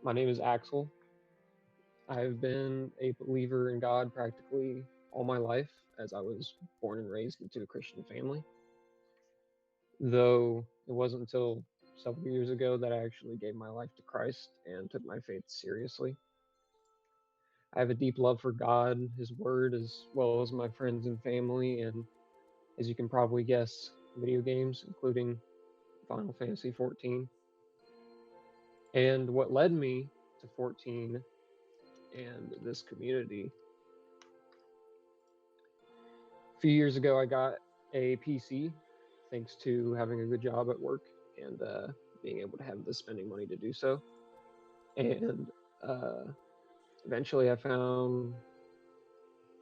My name is Axel. I've been a believer in God practically all my life, as I was born and raised into a Christian family. Though it wasn't until several years ago that I actually gave my life to Christ and took my faith seriously. I have a deep love for God, His Word, as well as my friends and family, and as you can probably guess, video games, including Final Fantasy XIV. And what led me to 14 and this community. A few years ago, I got a PC thanks to having a good job at work and being able to have the spending money to do so. And uh, eventually, I found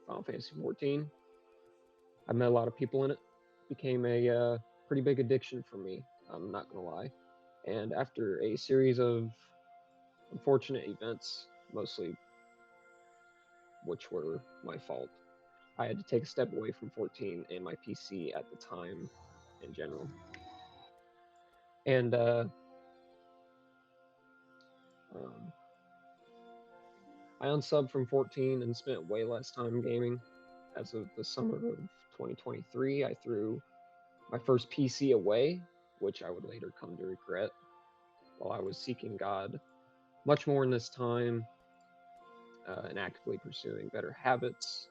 Final Fantasy 14. I met a lot of people in it. Became a pretty big addiction for me. I'm not gonna lie. And after a series of unfortunate events, mostly which were my fault, I had to take a step away from 14 and my PC at the time in general. And um, I unsubbed from 14 and spent way less time gaming. As of the summer of 2023, I threw my first PC away, which I would later come to regret while I was seeking God much more in this time and actively pursuing better habits.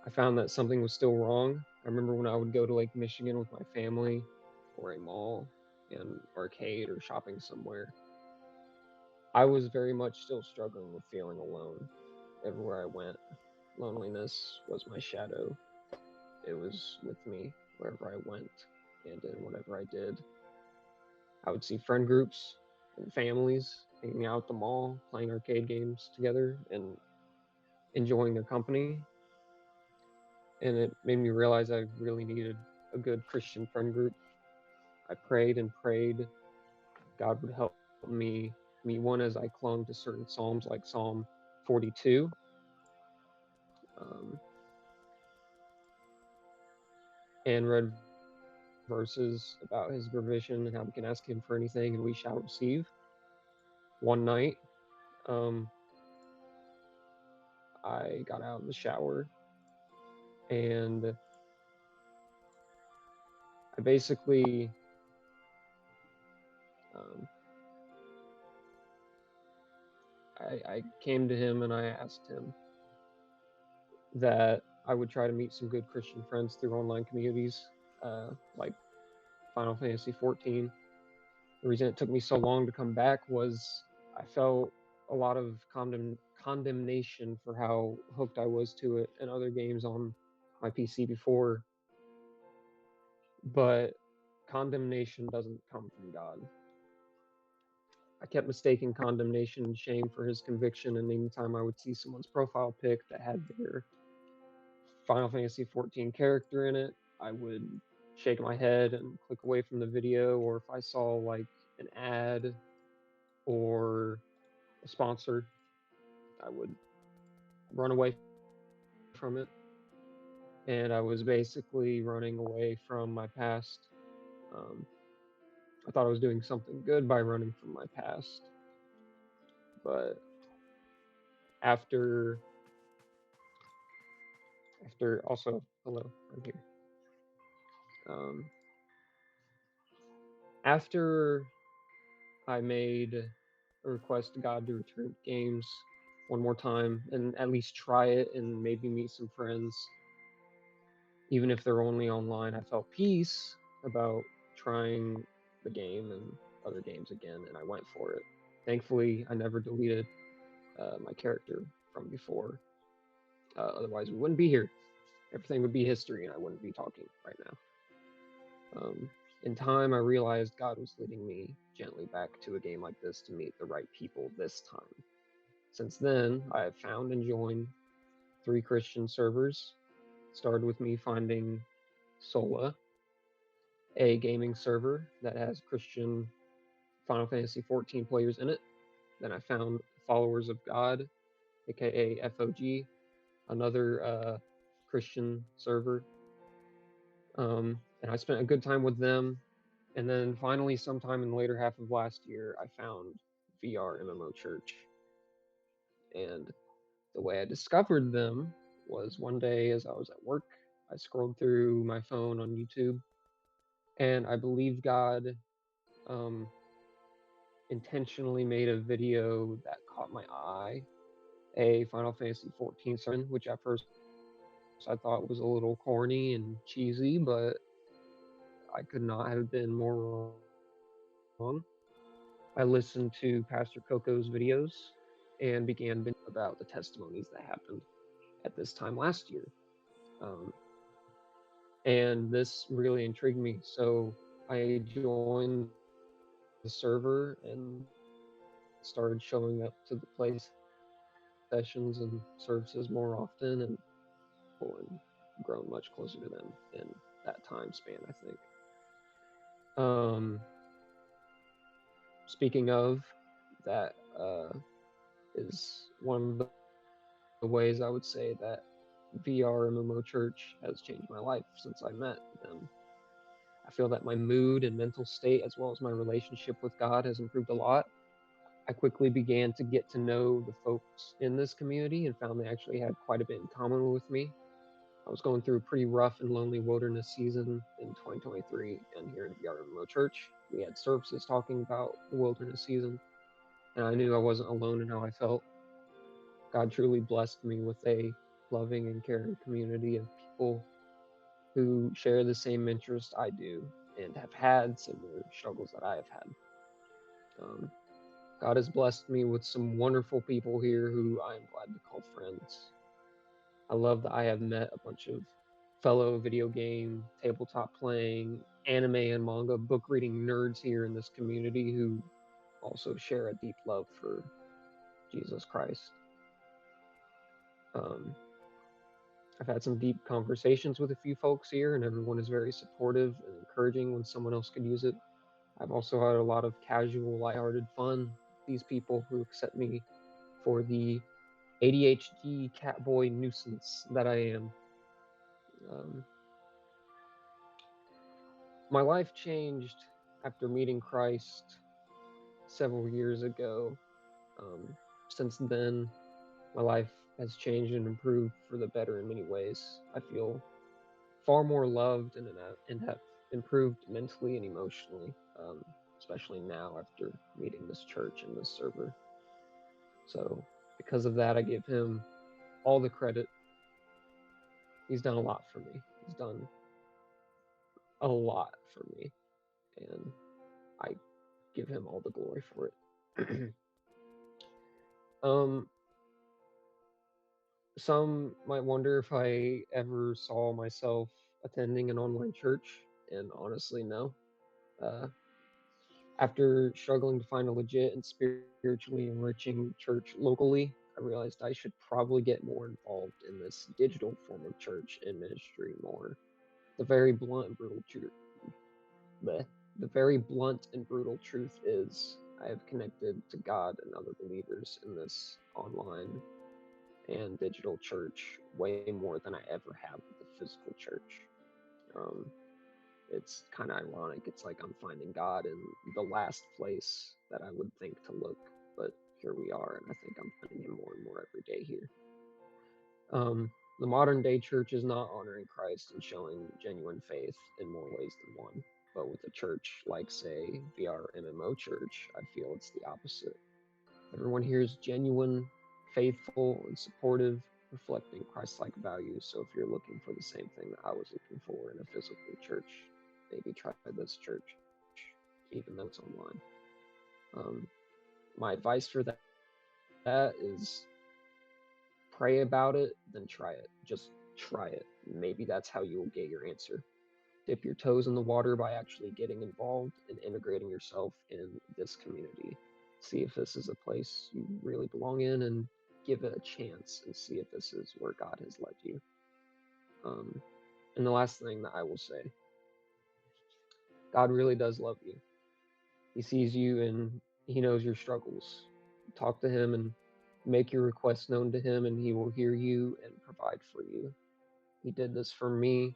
I found that something was still wrong. I remember when I would go to Lake Michigan with my family or a mall and arcade or shopping somewhere. I was very much still struggling with feeling alone everywhere I went. Loneliness was my shadow. It was with me wherever I went and in whatever I did. I would see friend groups and families hanging out at the mall, playing arcade games together and enjoying their company. And it made me realize I really needed a good Christian friend group. I prayed and prayed God would help me one as I clung to certain psalms like Psalm 42, um, and read verses about his provision and how we can ask him for anything and we shall receive. One night, um, I got out of the shower and I basically um, I came to him and I asked him that I would try to meet some good Christian friends through online communities like Final Fantasy 14. The reason it took me so long to come back was I felt a lot of condemnation for how hooked I was to it and other games on my PC before. But condemnation doesn't come from God. I kept mistaking condemnation and shame for his conviction, and anytime I would see someone's profile pic that had their Final Fantasy 14 character in it, I would shake my head and click away from the video, or if I saw like an ad or a sponsor, I would run away from it. And I was basically running away from my past. Um, I thought I was doing something good by running from my past, but after also hello, I'm here. Um, After I made a request to God to return games one more time and at least try it and maybe meet some friends, even if they're only online, I felt peace about trying the game and other games again, and I went for it. Thankfully, I never deleted my character from before. Otherwise, we wouldn't be here. Everything would be history, and I wouldn't be talking right now. In time, I realized God was leading me gently back to a game like this to meet the right people this time. Since then, I have found and joined 3 Christian servers. It started with me finding Sola, a gaming server that has Christian Final Fantasy 14 players in it. Then I found Followers of God, aka FOG, another Christian server. And I spent a good time with them. And then finally, sometime in the later half of last year, I found VR MMO church. And the way I discovered them was one day as I was at work, I scrolled through my phone on YouTube, and I believe God um, intentionally made a video that caught my eye, a Final Fantasy 14 sermon, which at first I thought was a little corny and cheesy, but I could not have been more wrong. I listened to Pastor Coco's videos and began about the testimonies that happened at this time last year. Um, and this really intrigued me. So I joined the server and started showing up to the play sessions and services more often and grown much closer to them in that time span, I think. Um, Speaking of, that is one of the ways I would say that VR MMO Church has changed my life since I met them. I feel that my mood and mental state, as well as my relationship with God, has improved a lot. I quickly began to get to know the folks in this community and found they actually had quite a bit in common with me. I was going through a pretty rough and lonely wilderness season in 2023, and here in VR MMO Church, we had services talking about the wilderness season, and I knew I wasn't alone in how I felt. God truly blessed me with a loving and caring community of people who share the same interest I do and have had similar struggles that I have had. Um, God has blessed me with some wonderful people here who I am glad to call friends. I love that I have met a bunch of fellow video game, tabletop playing, anime and manga book reading nerds here in this community who also share a deep love for Jesus Christ. Um, I've had some deep conversations with a few folks here, and everyone is very supportive and encouraging when someone else could use it. I've also had a lot of casual, lighthearted fun with these people who accept me for the ADHD catboy nuisance that I am. Um, my life changed after meeting Christ several years ago. Um, since then, my life has changed and improved for the better in many ways. I feel far more loved and have improved mentally and emotionally, especially now after meeting this church and this server. So, because of that, I give him all the credit. He's done a lot for me. He's done a lot for me, and I give him all the glory for it. um, some might wonder if I ever saw myself attending an online church, and honestly, no. Uh, After struggling to find a legit and spiritually enriching church locally, I realized I should probably get more involved in this digital form of church and ministry more. The very blunt and brutal truth, the very blunt and brutal truth is, I have connected to God and other believers in this online and digital church way more than I ever have with the physical church. Um, it's kind of ironic. It's like I'm finding God in the last place that I would think to look, but here we are, and I think I'm finding Him more and more every day here. The modern day church is not honoring Christ and showing genuine faith in more ways than one. But with a church like, say, VR MMO Church, I feel it's the opposite. Everyone here is genuine, faithful, and supportive, reflecting Christ like values. So if you're looking for the same thing that I was looking for in a physical church, maybe try this church, even though it's online. Um, my advice for that is pray about it, then try it. Just try it. Maybe that's how you will get your answer. Dip your toes in the water by actually getting involved and integrating yourself in this community. See if this is a place you really belong in and give it a chance and see if this is where God has led you. Um, and the last thing that I will say, God really does love you. He sees you and He knows your struggles. Talk to Him and make your requests known to Him, and He will hear you and provide for you. He did this for me,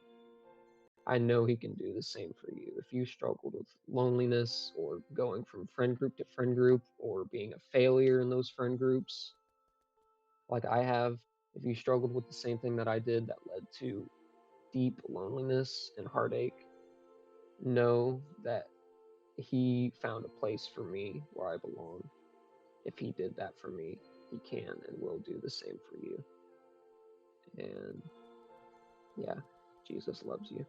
I know he can do the same for you. If you struggled with loneliness or going from friend group to friend group or being a failure in those friend groups, like I have, if you struggled with the same thing that I did that led to deep loneliness and heartache, know that he found a place for me where I belong. If he did that for me, he can and will do the same for you. And yeah, Jesus loves you.